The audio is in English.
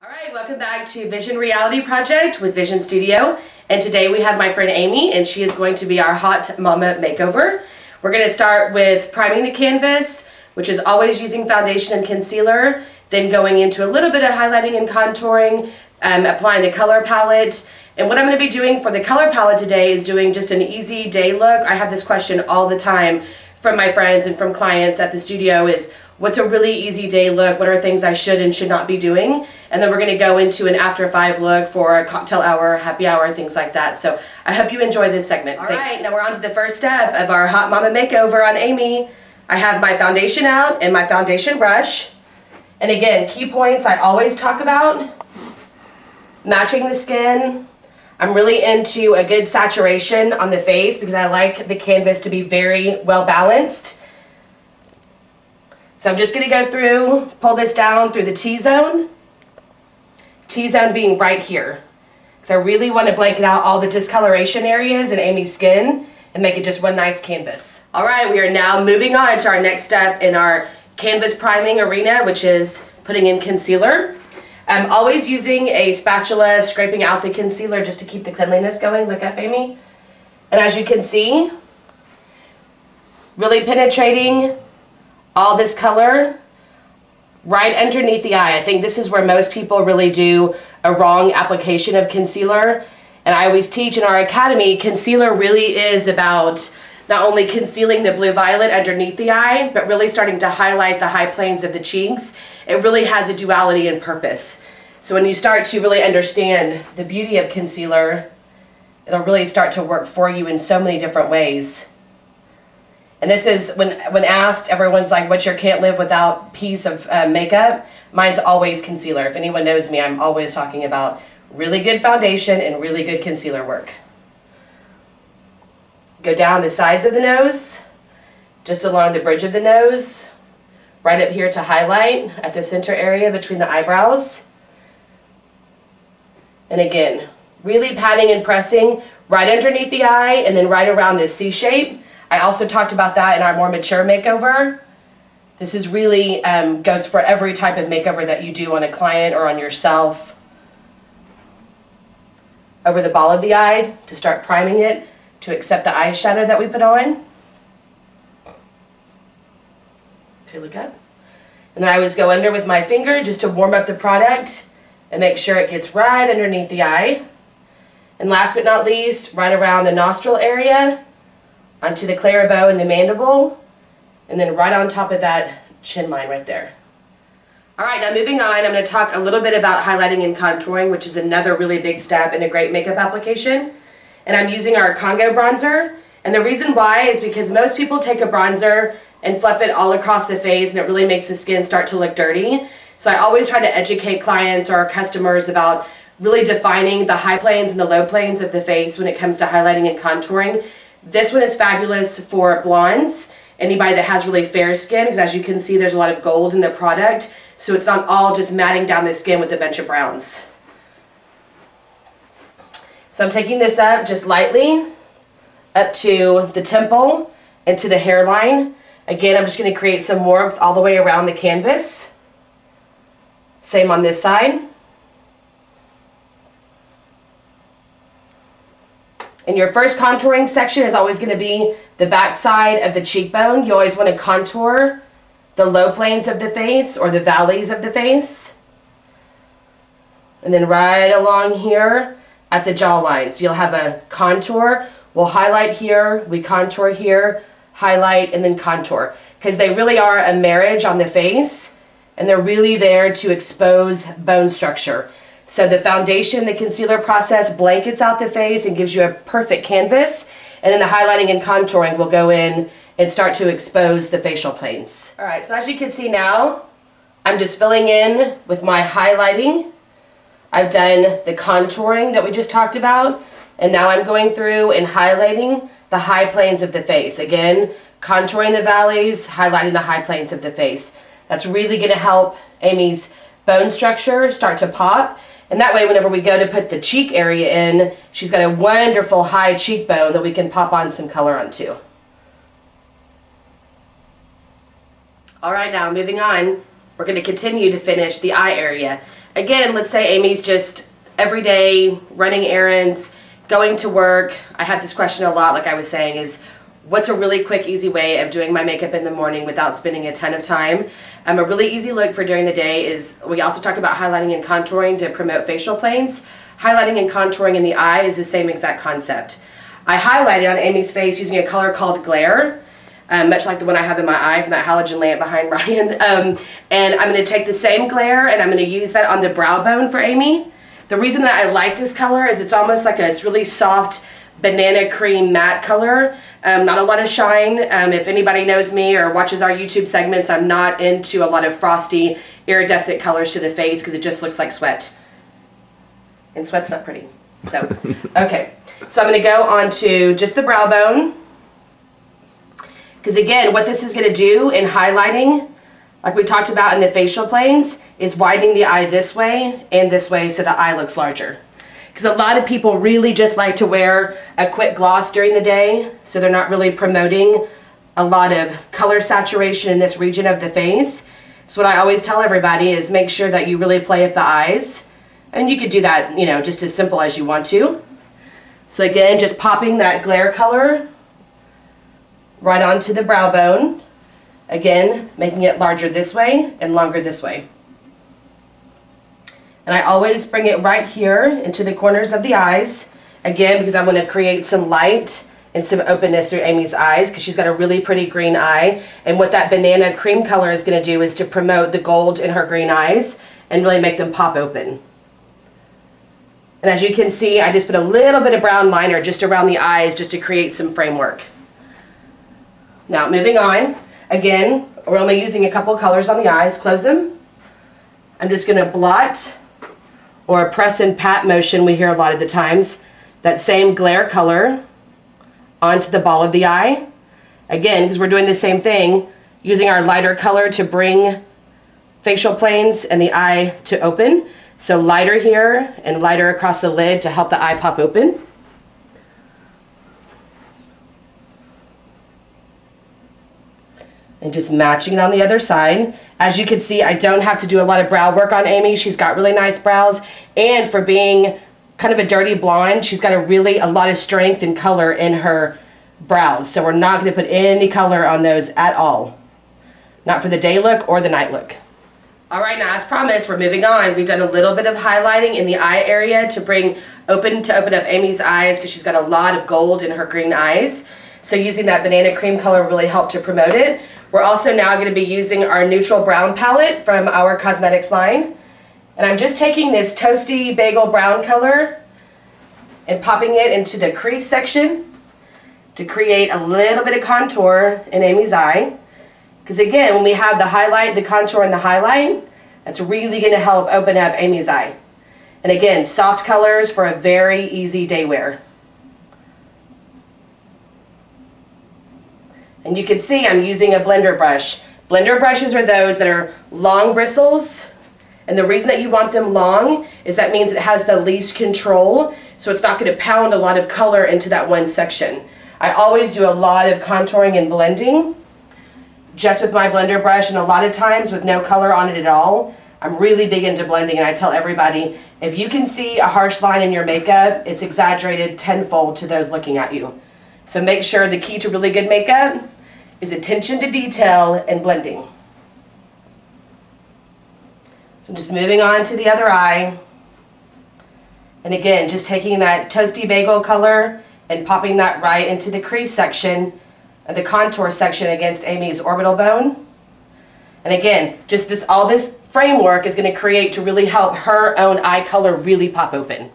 All right, welcome back to Vision Reality Project with Vision Studio. And today we have my friend Amy, and she is going to be our Hot Mama Makeover. We're going to start with priming the canvas, which is always using foundation and concealer, then going into a little bit of highlighting and contouring, applying the color palette. And what I'm going to be doing for the color palette today is doing just an easy day look. I have this question all the time from my friends and from clients at the studio is, what's a really easy day look? What are things I should and should not be doing? And then we're going to go into an after 5 look for a cocktail hour, happy hour, things like that. So I hope you enjoy this segment. All right, now we're on to the first step of our Hot Mama Makeover on Amy. I have my foundation out and my foundation brush. And again, key points I always talk about, matching the skin. I'm really into a good saturation on the face because I like the canvas to be very well balanced. So I'm just going to go through, pull this down through the T-zone. T-zone being right here. Because I really want to blanket out all the discoloration areas in Amy's skin and make it just one nice canvas. All right, we are now moving on to our next step in our canvas priming arena, which is putting in concealer. I'm always using a spatula, scraping out the concealer just to keep the cleanliness going. Look up, Amy. And as you can see, really penetrating all this color right underneath the eye. I think this is where most people really do a wrong application of concealer. And I always teach in our academy, concealer really is about not only concealing the blue violet underneath the eye, but really starting to highlight the high planes of the cheeks. It really has a duality in purpose. So when you start to really understand the beauty of concealer, it'll really start to work for you in so many different ways. And this is, when asked, everyone's like, what's your can't live without piece of makeup? Mine's always concealer. If anyone knows me, I'm always talking about really good foundation and really good concealer work. Go down the sides of the nose, just along the bridge of the nose, right up here to highlight at the center area between the eyebrows. And again, really patting and pressing right underneath the eye and then right around this C shape. I also talked about that in our more mature makeover. This is really goes for every type of makeover that you do on a client or on yourself. Over the ball of the eye to start priming it to accept the eyeshadow that we put on. Okay, look up. And then I always go under with my finger just to warm up the product and make sure it gets right underneath the eye. And last but not least, right around the nostril area, onto the claribow and the mandible, and then right on top of that chin line right there. All right, now moving on, I'm going to talk a little bit about highlighting and contouring, which is another really big step in a great makeup application. And I'm using our Congo bronzer. And the reason why is because most people take a bronzer and fluff it all across the face, and it really makes the skin start to look dirty. So I always try to educate clients or our customers about really defining the high planes and the low planes of the face when it comes to highlighting and contouring. This one is fabulous for blondes, anybody that has really fair skin, because as you can see there's a lot of gold in the product, so it's not all just matting down the skin with a bunch of browns. So I'm taking this up just lightly, up to the temple and to the hairline. Again, I'm just going to create some warmth all the way around the canvas. Same on this side. And your first contouring section is always going to be the back side of the cheekbone. You always want to contour the low planes of the face or the valleys of the face. And then right along here at the jawline. So you'll have a contour. We'll highlight here, we contour here, highlight, and then contour. Because they really are a marriage on the face, and they're really there to expose bone structure. So the foundation, the concealer process blankets out the face and gives you a perfect canvas. And then the highlighting and contouring will go in and start to expose the facial planes. All right, so as you can see now, I'm just filling in with my highlighting. I've done the contouring that we just talked about. And now I'm going through and highlighting the high planes of the face. Again, contouring the valleys, highlighting the high planes of the face. That's really going to help Amy's bone structure start to pop. And that way, whenever we go to put the cheek area in, she's got a wonderful high cheekbone that we can pop on some color onto. All right, now moving on, we're going to continue to finish the eye area. Again, let's say Amy's just every day running errands, going to work. I had this question a lot, like I was saying, is what's a really quick, easy way of doing my makeup in the morning without spending a ton of time? A really easy look for during the day is, we also talk about highlighting and contouring to promote facial planes. Highlighting and contouring in the eye is the same exact concept. I highlighted on Amy's face using a color called Glare, much like the one I have in my eye from that halogen lamp behind Ryan. And I'm going to take the same Glare and I'm going to use that on the brow bone for Amy. The reason that I like this color is it's almost like it's really soft banana cream matte color. Not a lot of shine. If anybody knows me or watches our YouTube segments, I'm not into a lot of frosty, iridescent colors to the face because it just looks like sweat. And sweat's not pretty. So, okay. So I'm going to go on to just the brow bone. Because again, what this is going to do in highlighting, like we talked about in the facial planes, is widening the eye this way and this way so the eye looks larger. Because a lot of people really just like to wear a quick gloss during the day, so they're not really promoting a lot of color saturation in this region of the face. So what I always tell everybody is make sure that you really play up the eyes. And you could do that, you know, just as simple as you want to. So again, just popping that Glare color right onto the brow bone. Again, making it larger this way and longer this way. And I always bring it right here into the corners of the eyes. Again, because I want to create some light and some openness through Amy's eyes because she's got a really pretty green eye. And what that banana cream color is going to do is to promote the gold in her green eyes and really make them pop open. And as you can see, I just put a little bit of brown liner just around the eyes just to create some framework. Now, moving on. Again, we're only using a couple colors on the eyes. Close them. I'm just going to blot, or a press and pat motion we hear a lot of the times, that same Glare color onto the ball of the eye. Again, because we're doing the same thing, using our lighter color to bring facial planes and the eye to open. So lighter here and lighter across the lid to help the eye pop open. And just matching it on the other side. As you can see, I don't have to do a lot of brow work on Amy. She's got really nice brows. And for being kind of a dirty blonde, she's got a lot of strength and color in her brows. So we're not going to put any color on those at all. Not for the day look or the night look. All right, now as promised, we're moving on. We've done a little bit of highlighting in the eye area to open up Amy's eyes because she's got a lot of gold in her green eyes. So using that banana cream color really helped to promote it. We're also now going to be using our neutral brown palette from our cosmetics line. And I'm just taking this toasty bagel brown color and popping it into the crease section to create a little bit of contour in Amy's eye. Because again, when we have the highlight, the contour, and the highlight, that's really going to help open up Amy's eye. And again, soft colors for a very easy day wear. And you can see I'm using a blender brush. Blender brushes are those that are long bristles. And the reason that you want them long is that means it has the least control. So it's not going to pound a lot of color into that one section. I always do a lot of contouring and blending just with my blender brush, and a lot of times with no color on it at all. I'm really big into blending, and I tell everybody, if you can see a harsh line in your makeup, it's exaggerated tenfold to those looking at you. So make sure the key to really good makeup is attention to detail and blending. So I'm just moving on to the other eye. And again, just taking that toasty bagel color and popping that right into the crease section, the contour section against Amy's orbital bone. And again, just all this framework is going to create to really help her own eye color really pop open.